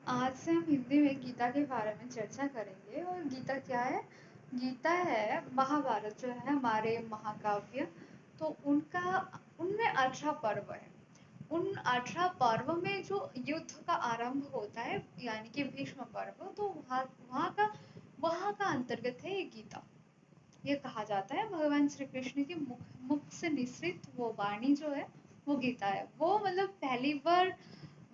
आज से हम हिंदी में गीता के बारे में चर्चा करेंगे। और गीता क्या है? गीता है महाभारत जो है हमारे महाकाव्य। तो उनका उनमें 18 पर्व है। उन 18 पर्व में जो युद्ध का आरंभ होता है यानी कि भीष्म पर्व, तो वहाँ का अंतर्गत है ये गीता। ये कहा जाता है भगवान श्री कृष्ण की मुख मुख से निसृत वो वाणी जो है वो गीता है। वो मतलब पहली बार,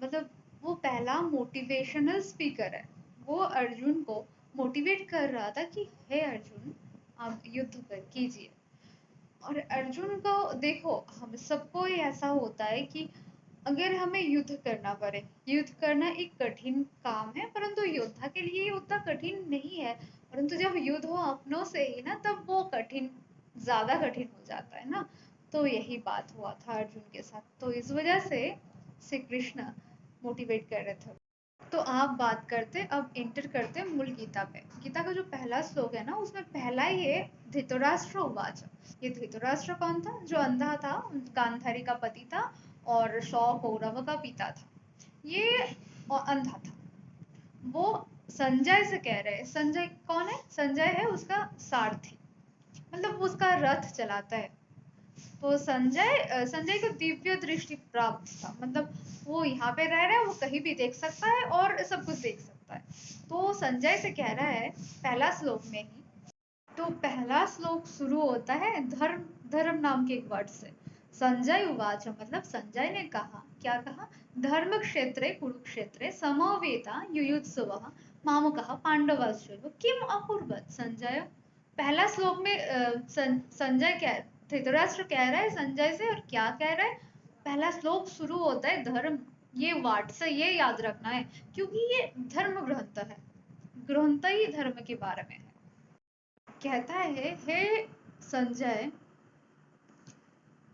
मतलब वो पहला मोटिवेशनल स्पीकर है। वो अर्जुन को मोटिवेट कर रहा था कि हे अर्जुन, आप युद्ध कर कीजिए। और अर्जुन को देखो, हम सबको ही ऐसा होता है कि अगर हमें युद्ध करना पड़े, युद्ध करना एक कठिन काम है, परंतु योद्धा के लिए ये उतना कठिन नहीं है। परंतु जब युद्ध हो अपनों से ही ना, तब वो कठिन, ज्यादा कठिन हो जाता है ना। तो यही बात हुआ था अर्जुन के साथ। तो इस वजह से श्री कृष्ण मोटिवेट कर रहे थे। तो आप बात करते, अब एंटर करते मूल गीता पे। गीता का जो पहला श्लोक है ना, उसमें पहला ही है धृतराष्ट्र उवाच। ये धृतराष्ट्र कौन था? जो अंधा था, गांधारी का पति था और 100 कौरव का पिता था। ये अंधा था। वो संजय से कह रहे हैं, संजय कौन है? संजय है उसका सारथी, मतलब वो उसका रथ चलाता है। तो संजय को दिव्य दृष्टि प्राप्त था, मतलब वो यहाँ पे रह रहा है, वो कहीं भी देख सकता है और सब कुछ देख सकता है। तो संजय से कह रहा है पहला श्लोक में ही। तो पहला श्लोक शुरू होता है धर्म धर्म नाम के एक वर्ड से। संजय उवाच, मतलब संजय ने कहा, क्या कहा? धर्म क्षेत्रे कुरुक्षेत्रे समवेता युयुत्सवः मामकः पांडवाश्चैव किम अकुर्वत्। संजय, पहला श्लोक में संजय क्या, धृतराष्ट्र कह रहा है संजय से, और क्या कह रहा है? पहला श्लोक शुरू होता है धर्म, ये वाट से, ये याद रखना है क्योंकि ये धर्म ग्रंथ है। ग्रंथ ही धर्म के बारे में है। कहता है हे संजय,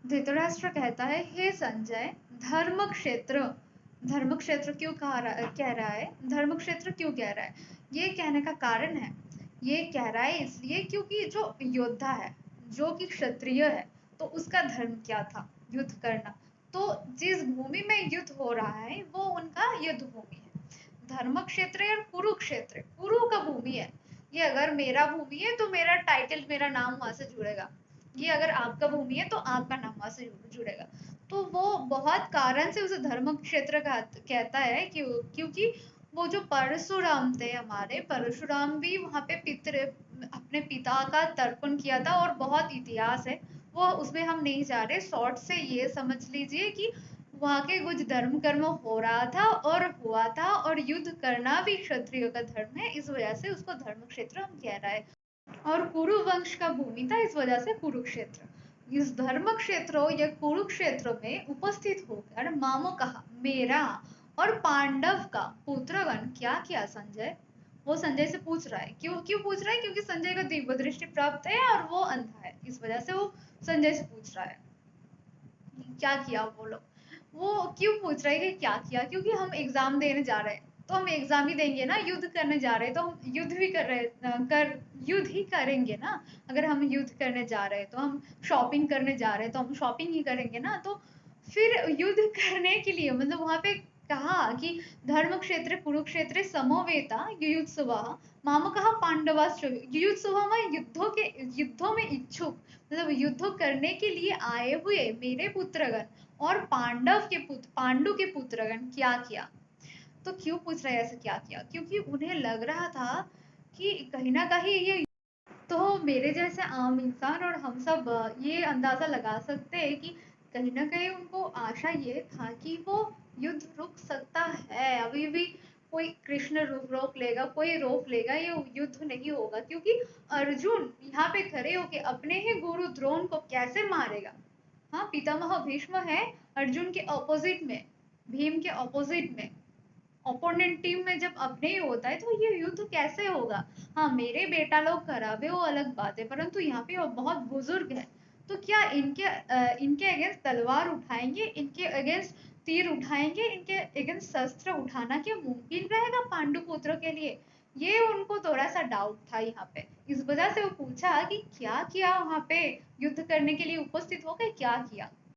धृतराष्ट्र कहता है हे संजय, धर्म क्षेत्र, धर्म क्षेत्र क्यों कह रहा है? धर्म क्षेत्र क्यों कह रहा है? ये कहने का कारण है, ये कह रहा है इसलिए क्योंकि जो योद्धा है, जो कि क्षत्रिय है, तो उसका धर्म क्या था? युद्ध करना। तो जिस भूमि में युद्ध हो रहा है वो उनका युद्ध भूमि है। धर्म क्षेत्र या कुरुक्षेत्र, कुरु का भूमि है। ये अगर मेरा भूमि है तो मेरा टाइटल, मेरा नाम वहां से जुड़ेगा। ये अगर आपका भूमि है तो आपका नाम वहां से जुड़ेगा। तो वो बहुत कारण से उसे धर्म क्षेत्र कहता है क्योंकि वो जो परशुराम थे, हमारे परशुराम भी वहां पे पितृ अपने पिता का तर्पण किया था, और बहुत इतिहास है वो, उसमें हम नहीं जा रहे। शॉर्ट से ये समझ लीजिए कि वहां के कुछ धर्म कर्म हो रहा था और हुआ था, और युद्ध करना भी क्षत्रियो का धर्म है, इस वजह से उसको धर्म क्षेत्र हम कह रहा है। और कुरु वंश का भूमि था, इस वजह से कुरुक्षेत्र। इस धर्म क्षेत्र या कुरुक्षेत्र में उपस्थित होकर मामो कहा, मेरा और पांडव का पुत्रगण क्या किया संजय? वो संजय से पूछ रहा है। क्यों क्यों पूछ रहा है? क्योंकि संजय को दिव्य दृष्टि प्राप्त है और वो अंधा है, इस वजह से वो संजय से पूछ रहा है क्या किया वो लोग। वो क्यों पूछ रहा है कि क्या किया? क्योंकि हम एग्जाम देने जा रहे हैं, तो हम एग्जाम ही देंगे ना। युद्ध करने जा रहे हैं तो हम युद्ध भी युद्ध ही करेंगे ना। अगर हम युद्ध करने जा रहे हैं तो हम शॉपिंग करने जा रहे हैं तो हम शॉपिंग ही करेंगे ना। तो फिर युद्ध करने के लिए, मतलब वहां पे कहा कि धर्म क्षेत्र कुरुक्षेत्र समवेता युयुत्सुवः मामकः पांडवाश्च। युयुत्सुवः में युद्धों में इच्छुक, मतलब युद्ध करने के लिए आए हुए मेरे पुत्रगण और पांडु के पुत्रगण क्या किया? तो क्यों पूछ रहे हैं ऐसे क्या किया? क्योंकि उन्हें लग रहा था कि कहीं ना कहीं ये, तो मेरे जैसे आम इंसान और हम सब ये अंदाजा लगा सकते हैं कि कहीं ना कहीं उनको आशा ये था कि वो युद्ध रुक सकता है अभी भी। कोई कृष्ण रोक लेगा, कोई रोक लेगा, ये युद्ध नहीं होगा। क्योंकि अर्जुन यहाँ पे खड़े होके अपने ही गुरु द्रोण को कैसे मारेगा? हाँ, पितामह भीष्म है अर्जुन के ऑपोजिट में, भीम के ऑपोजिट में। ओपोनेंट टीम में जब अपने ही होता है तो ये युद्ध कैसे होगा? हाँ, मेरे बेटा लोग खराब है वो अलग बात है, परंतु यहाँ पे वो बहुत बुजुर्ग है। तो क्या इनके अगेंस्ट तलवार उठाएंगे? इनके अगेंस्ट तीर उठाएंगे? इनके अगेंस्ट शस्त्र उठाना क्या मुमकिन रहेगा पांडु पुत्रों के लिए? ये उनको थोड़ा सा डाउट था यहाँ पे। इस वजह से वो पूछा कि क्या किया वहां पे, युद्ध करने के लिए उपस्थित हो गए, क्या किया?